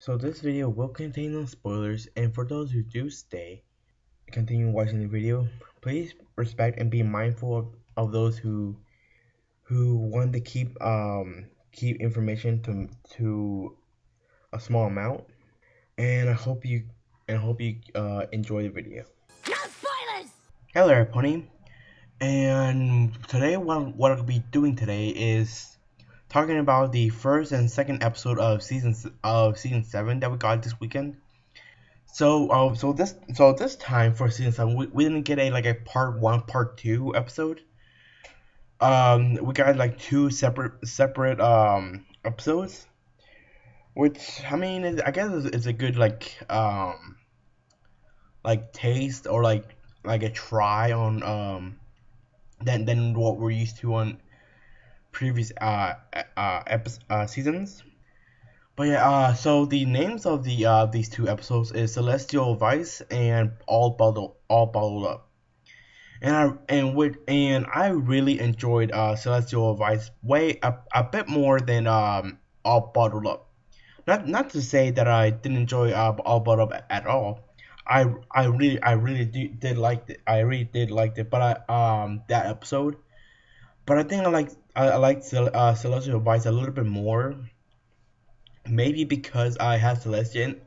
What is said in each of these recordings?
So this video will contain no spoilers, and for those who do continue watching the video, please respect and be mindful of those who want to keep information to a small amount. And I hope you enjoy the video. No spoilers! Hello, everybody. And today, what I'll be doing today is talking about the first and second episode of season 7 that we got this weekend. So this time for season 7, we didn't get a part 1, part 2 episode. We got like two separate episodes, which I mean, I guess it's a good like taste or like a try on than what we're used to on previous seasons. But yeah, so the names of these two episodes is Celestial Vice and All Bottled Up. And I really enjoyed Celestial Vice a bit more than All Bottled Up. Not to say that I didn't enjoy All Bottled Up at all. I really did like it. I really did like it, but that episode. But I think I liked Celestial Vice a little bit more. Maybe because I had Celestian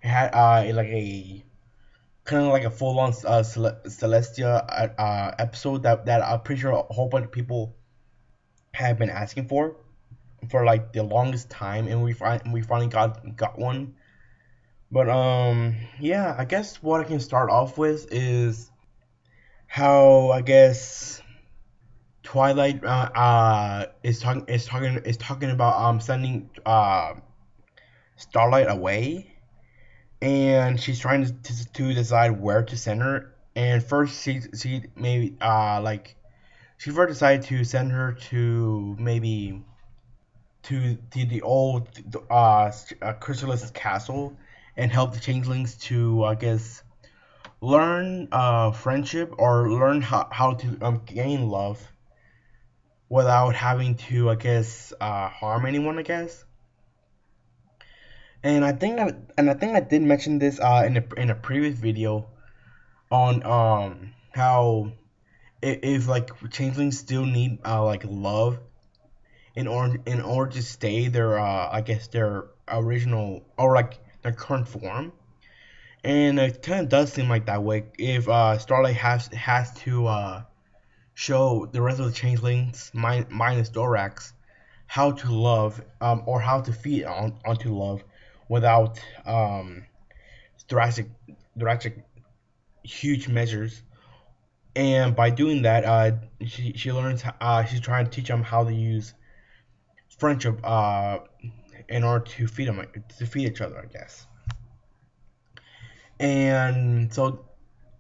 had like a kind of like a full on Celestia episode that I'm pretty sure a whole bunch of people have been asking for like the longest time, and we finally got one. But yeah, I guess what I can start off with is how I guess Twilight is talking about sending Starlight away, and she's trying to decide where to send her. And first, she maybe she first decided to send her to maybe to the old Chrysalis Castle and help the changelings to I guess learn friendship or learn how to gain love without having to I guess harm anyone, I guess. And I think I did mention this in a previous video on how if like changelings still need like love in order to stay their I guess their original or like their current form. And it kind of does seem like that way if Starlight has to show the rest of the changelings minus Dorax how to love or how to feed onto love without drastic drastic huge measures. And by doing that, she learns. She's trying to teach them how to use friendship in order to feed each other, I guess. And so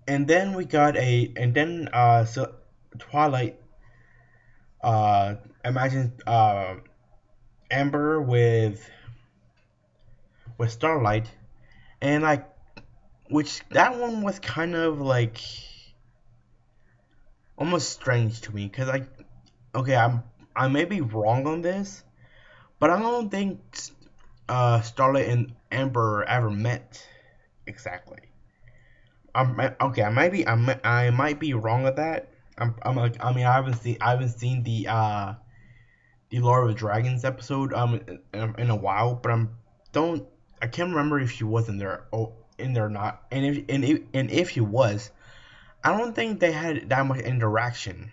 and then we got a and then so Twilight imagine Amber with Starlight, and like which that one was kind of like almost strange to me because okay, I may be wrong on this, but I don't think Starlight and Amber ever met exactly. Okay, I might be wrong at that. I'm like I mean I haven't seen the Lord of the Dragons episode in a while, but don't I can't remember if she was in there or not, and if she was, I don't think they had that much interaction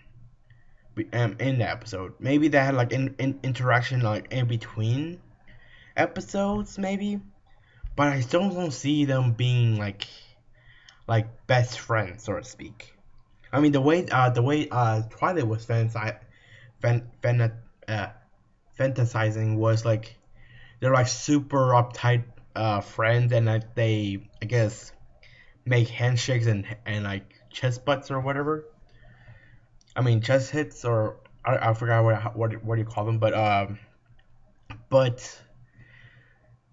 in the episode. Maybe they had like interaction like in between episodes, maybe, but I still don't see them being like best friends, so to speak. I mean the way Twilight was fan, fan, uh, fantasizing was like they're like super uptight friends, and like they I guess make handshakes and like chest butts or whatever. I mean chest hits or I forgot what do you call them, but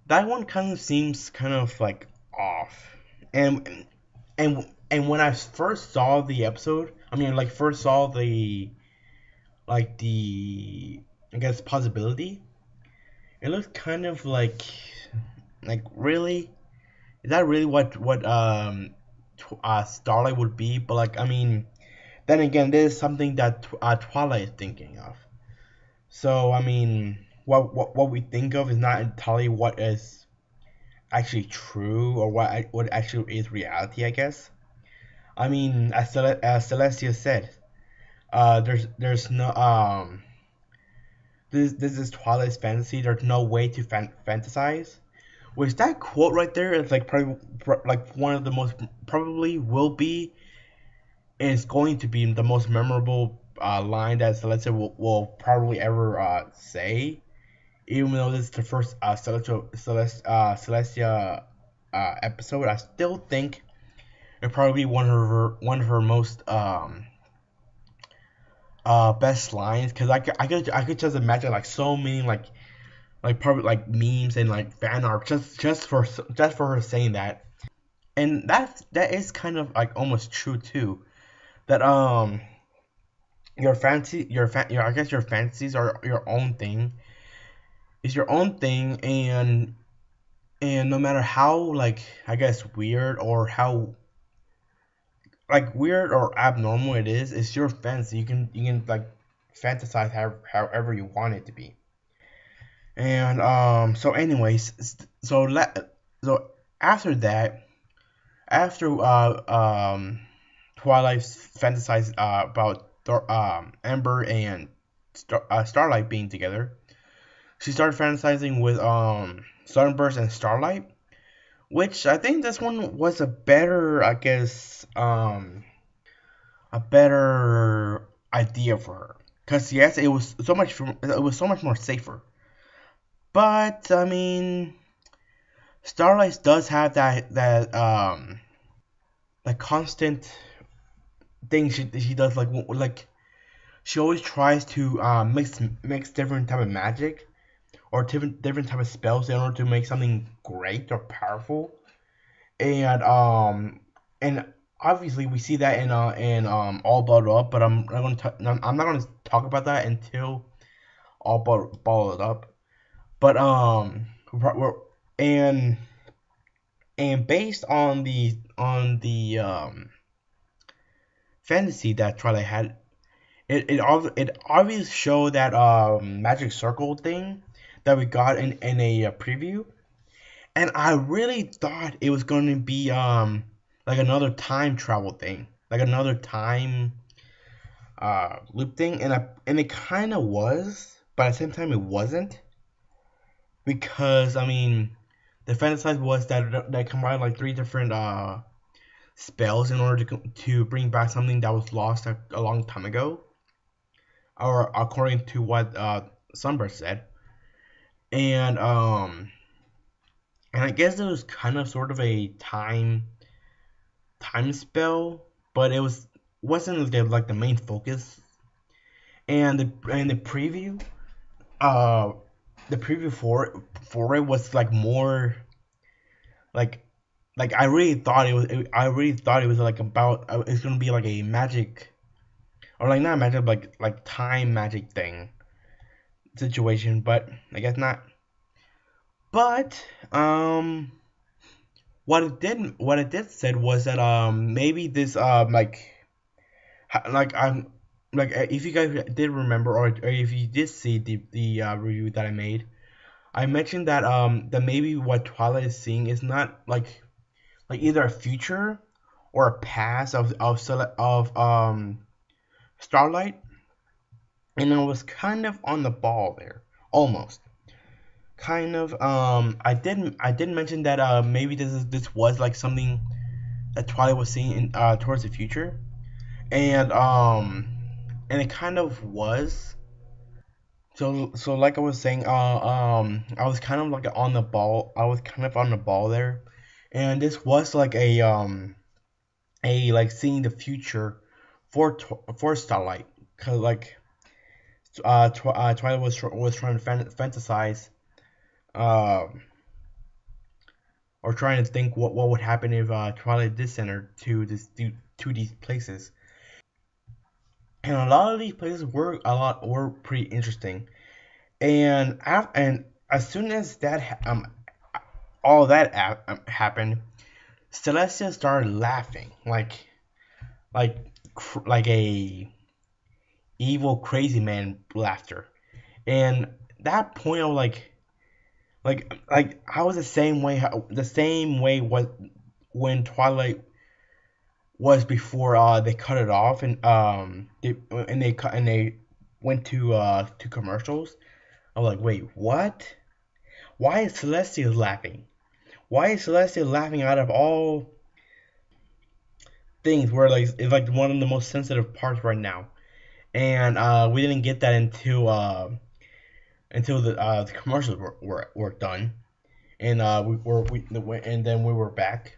that one kind of seems kind of like off. And when I first saw the episode, I mean like first saw the I guess possibility, it looked kind of like Like really, is that really what Starlight would be? But like I mean, then again, this is something that Twilight is thinking of. So I mean, what we think of is not entirely what is actually true or what actually is reality, I guess. I mean, as Celestia said, there's no this is Twilight's fantasy. There's no way to fantasize. Which that quote right there is like probably like one of the most probably will be is going to be the most memorable line that Celestia will probably ever say. Even though this is the first Celestia episode, I still think it probably one of her most best lines because I could just imagine like so many like probably like memes and like fan art just for her saying that, and that is kind of like almost true too. That your I guess your fantasies are your own thing. Is your own thing, and no matter how like I guess weird or how like weird or abnormal it is, it's your fantasy. You can like fantasize however you want it to be. And so anyways, so after that, after Twilight fantasized about Amber and Starlight being together, she started fantasizing with Sunburst and Starlight, which I think this one was a better, I guess, a better idea for her. Cause yes, it was so much more safer. But I mean, Starlight does have that constant thing she does like she always tries to mix different type of magic or different type of spells in order to make something great or powerful. And obviously we see that in All Balled Up, but I'm not gonna talk about that until Balled Up. But and and based on the fantasy that Twilight had, it obviously showed that magic circle thing that we got in a preview, and I really thought it was going to be like another time travel thing, like another time loop thing, and it kind of was, but at the same time it wasn't, because I mean the fantasize was that they combined like three different spells in order to bring back something that was lost a long time ago, or according to what Sunburst said, and and I guess it was kind of sort of a time spell, but it wasn't like the main focus. And uh, the preview for it was like more like I really thought I really thought it was like about it's gonna be like a magic or like not magic like time magic thing situation, but I guess not. But what it did said was that maybe this like I'm like if you guys did remember or if you did see the review that I made, I mentioned that maybe what Twilight is seeing is not like either a future or a past of Starlight, and I was kind of on the ball there, almost. Kind of. I did mention that maybe this was like something that Twilight was seeing towards the future, and and it kind of was. So like I was saying, I was kind of like on the ball. I was kind of on the ball there, and this was like a like seeing the future for Starlight, cause like Twilight was trying to fantasize, uh, or trying to think what would happen if Twilight did send her to these places, and a lot of these places were pretty interesting, and as soon as that all that happened, Celestia started laughing like like a evil crazy man laughter. And that point, I was like I was the same way. The same way was when Twilight was before they cut it off and they went to commercials. I was like, wait, what? Why is Celestia laughing? Why is Celestia laughing out of all things? Where like it's like one of the most sensitive parts right now, and we didn't get that until the commercials were done, and and then we were back,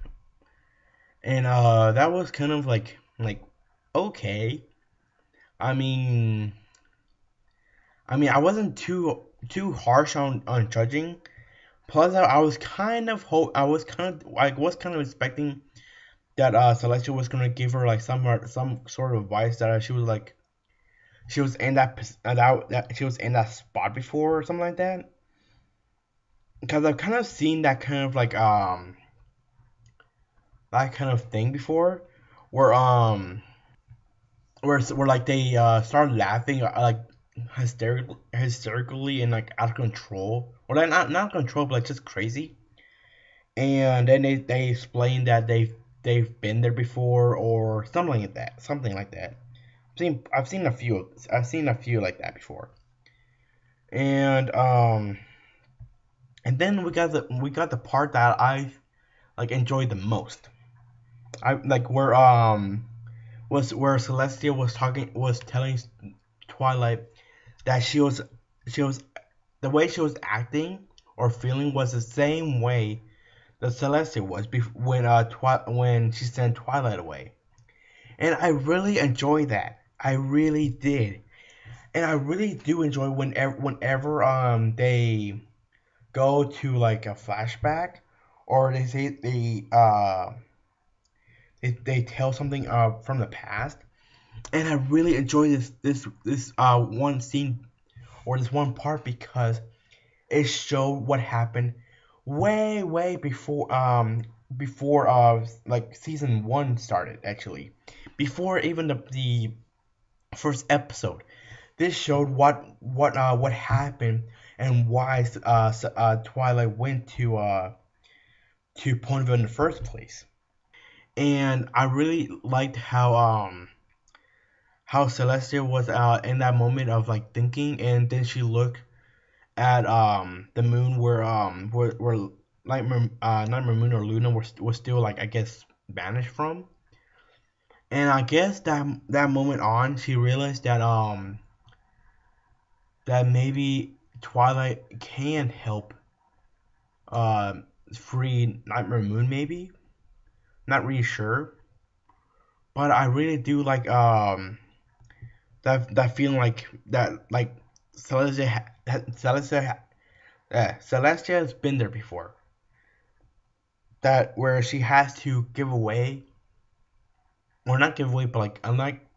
and that was kind of like okay. I mean, I wasn't too harsh on judging. Plus, I was kind of was kind of expecting that Celestia was gonna give her like some sort of advice that she was like she was in that she was in that spot before or something like that. Because I've kind of seen that kind of that kind of thing before, where where like they start laughing like hysterically and like out of control, or like not control, but like just crazy. And then they explain that they've been there before or something like that. I've seen a few like that before. And and then we got the part that I like enjoyed the most. I like where Celestia was telling Twilight that she was the way she was acting or feeling was the same way that Celestia was when she sent Twilight away. And I really enjoy that. I really did. And I really do enjoy whenever they go to like a flashback, or they say they tell something from the past. And I really enjoy this one scene or this one part because it showed what happened way before like season 1 started, actually, before even the first episode. This showed what happened and why Twilight went to Ponyville in the first place. And I really liked how Celestia was in that moment of like thinking, and then she looked at the moon where Nightmare Moon or Luna was still like, I guess, banished from. And I guess that moment on, she realized that maybe Twilight can help uh free Nightmare Moon, maybe. Not really sure, but I really do like that feeling like Celestia Celestia has been there before. That where she has to give away, or not give away, but like unlike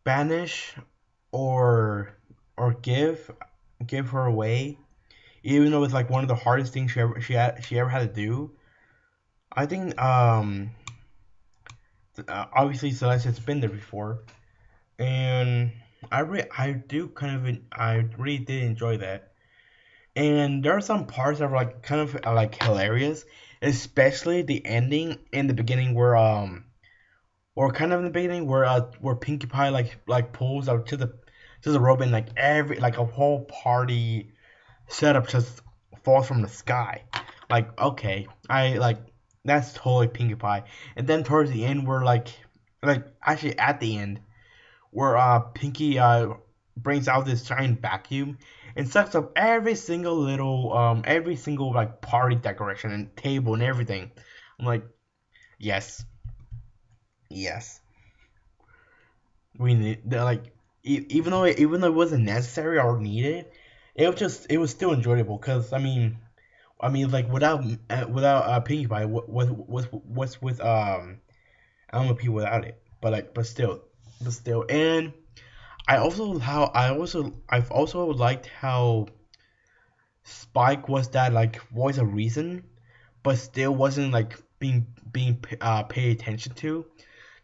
banish or give her away, even though it's like one of the hardest things she ever had to do. I think obviously Celestia's been there before, and I really did enjoy that. And there are some parts that were like kind of like hilarious, especially the ending in the beginning or kind of in the beginning where Pinkie Pie like pulls out to the rope, and like every like a whole party setup just falls from the sky. Like, okay, I like that's totally Pinkie Pie. And then towards the end, we're like actually at the end, where Pinkie brings out this giant vacuum and sucks up every single like party decoration and table and everything. I'm like, yes, yes, we need like even though it wasn't necessary or needed, it was still enjoyable because like without Pinkie Pie, what's with Alma P without it? But still, and I've also liked how Spike was that like voice of reason, but still wasn't like being paid attention to,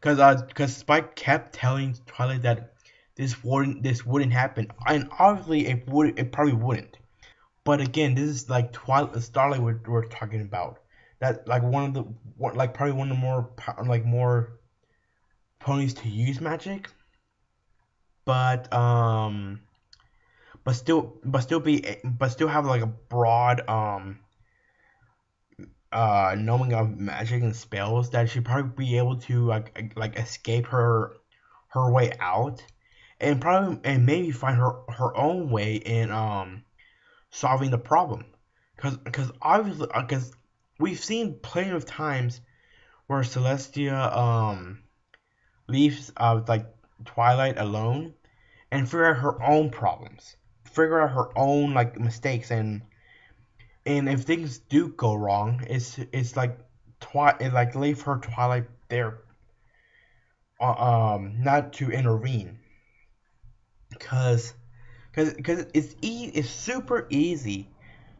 cause Spike kept telling Twilight that this wouldn't happen, and obviously it probably wouldn't. But again, this is like Twilight Starlight we're talking about. That like probably one of the more ponies to use magic, but but still have like a broad knowing of magic and spells that she'd probably be able to like escape her way out, and probably and maybe find her own way in solving the problem, because obviously because we've seen plenty of times where Celestia leaves like Twilight alone and figure out her own problems, figure out her own like mistakes, and if things do go wrong, it's like it like leave her Twilight there, not to intervene, cause cause it's super easy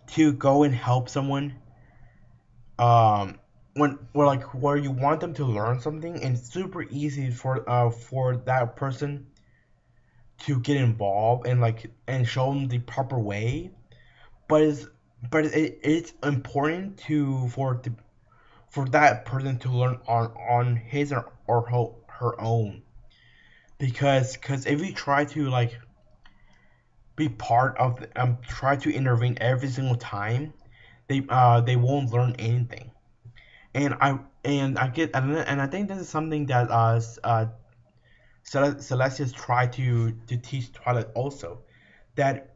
to go and help someone um where you want them to learn something, and it's super easy for that person to get involved and show them the proper way, but it's important for that person to learn on his or her own, because if you try to like be part of try to intervene every single time, they won't learn anything. And I think this is something that Celestia's try to teach Twilight also, that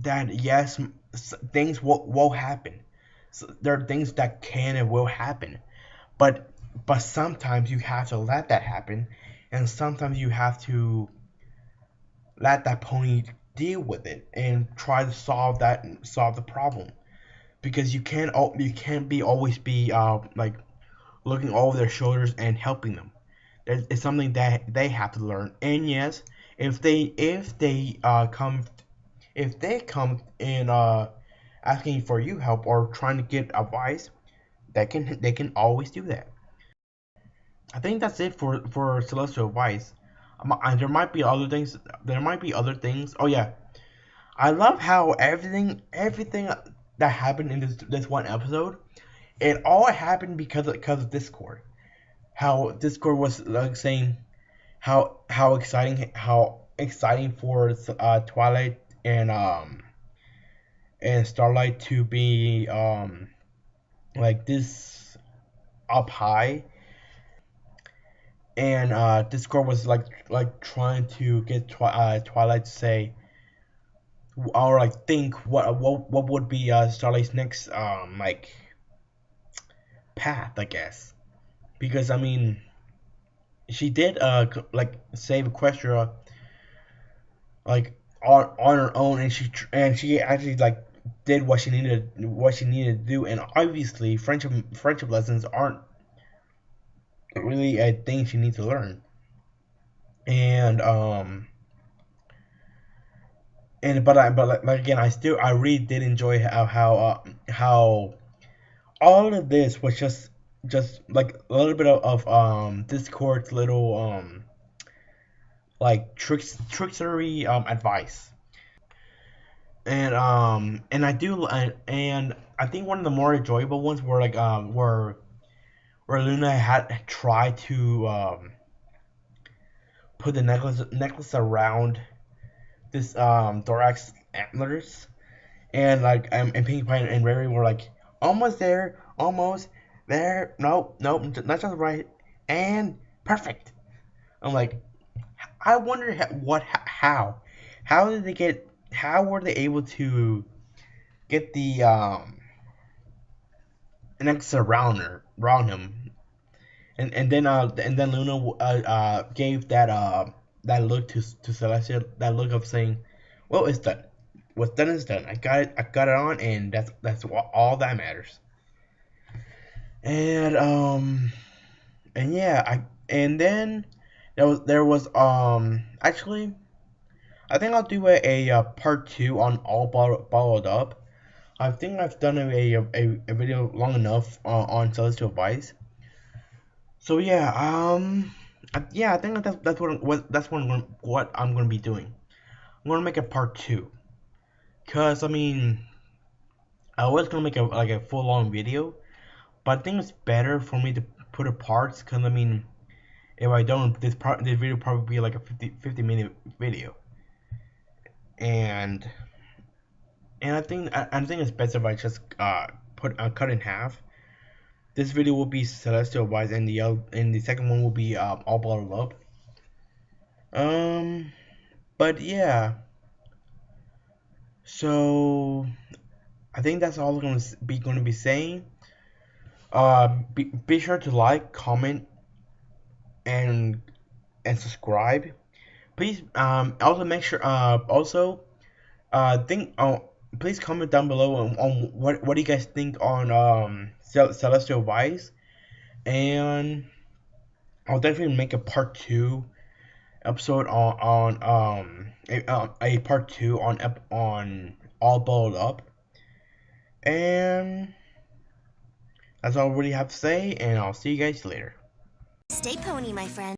yes, things will happen. So there are things that can and will happen, but sometimes you have to let that happen, and sometimes you have to let that pony deal with it and try to solve the problem, because you can't be always be like looking over their shoulders and helping them. It's something that they have to learn. And yes, if they come in asking for you help or trying to get advice, they can always do that. I think that's it for celestial advice. There might be other things. There might be other things. Oh yeah, I love how everything that happened in this one episode, it all happened because of Discord. How Discord was like saying how exciting for Twilight and Starlight to be like this up high, and Discord was like trying to get Twilight to say or like think what would be Starlight's next path, I guess, because I mean she did like save Equestria like on her own, and she actually like did what she needed to do, and obviously friendship lessons aren't really a thing she needs to learn, and but again, I really did enjoy how all of this was just like a little bit of Discord's little like trickery advice, and and I think one of the more enjoyable ones were like where Luna had tried to put the necklace around this thorax antlers, and like and Pinkie Pie and Rary were like almost there, almost there, nope, nope, not just right, and perfect. I'm like, I wonder how did they get how were they able to get the necklace around him, and then Luna gave that look to Celestia, that look of saying, well, it's done. What's done is done. I got it on, and that's all that matters. And and yeah, I and then there was actually I think I'll do a part two on all bottled up, I think I've done a video long enough on Celestial Vice. So yeah, yeah, I think that's what I'm gonna be doing. I'm gonna make a part two, cause I mean, I was gonna make a full long video, but I think it's better for me to put it parts, cause I mean, if I don't, this video probably be like a 50-minute video, and I think it's best if I just cut in half. This video will be Celestial Vice, and the second one will be All Bottled Up. Um, but yeah, so I think that's all I'm gonna be saying. Be sure to like, comment, and subscribe. Please also make sure think please comment down below on what do you guys think on Celestial Vice, and I'll definitely make a part two episode a part two on All Balled Up, and that's all I really have to say, and I'll see you guys later. Stay pony, my friend.